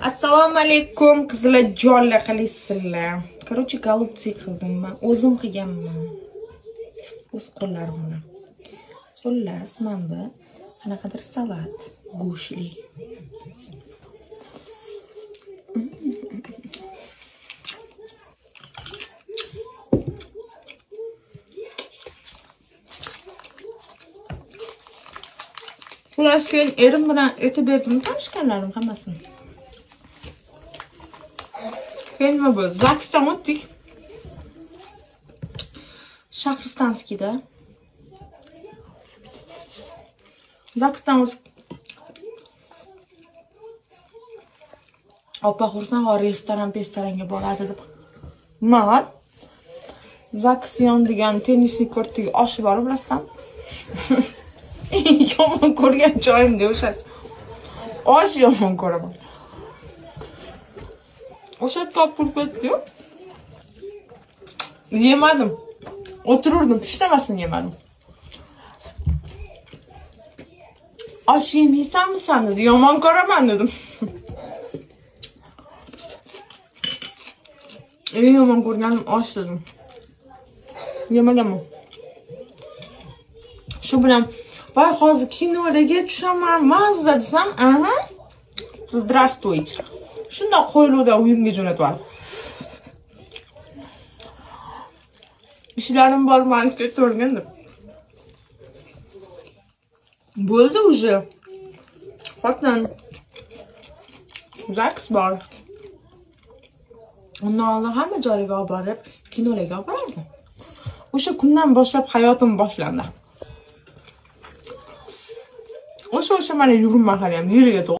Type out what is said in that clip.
Assalomu alaykum qizlarjonlar, qalaysizlar? Короче, голубцы qildim men. O'zim qilganman. O'z qo'llarim bilan. Xullas, men bu qanaqadir salat, go'shtli. Xullas, keyin erim bilan aytib berdim tanishganlarim hammasini. Keyin nima bo'ldi? Zaksdan o'tdik. Shahristanskiyda. Zaksdan o'tib. Opa xursand, restoranga boradi deb. Men Zaksion degan tennisni kortiga oshib borib, bilasizmi? Yomon ko'rgan joyimda o'sha. Osh yomon ko'raman. O'sha topib ketdi. Yemadim. O'tirurdim, hech narsani yemadim. Osh yemaysanmi sen dedi. Yomon ko'raman dedim. Yomon ko'rganim osh dedim. Yemaganman. Shu bilan voy hozir kinolarga tushaman, mazza desam, aha. Здравствуйте. Shunda qo'yiluvda uyimga jo'natib. İşlerim bor, men ketavergan deb. Bo'ldi уже. Xotin. Zaks bor. Undan hamma joyga olib borib, kinolarga olib borardi. O'sha kundan boshlab hayotim boshlandi. O'sha mana yugurib ham yiliga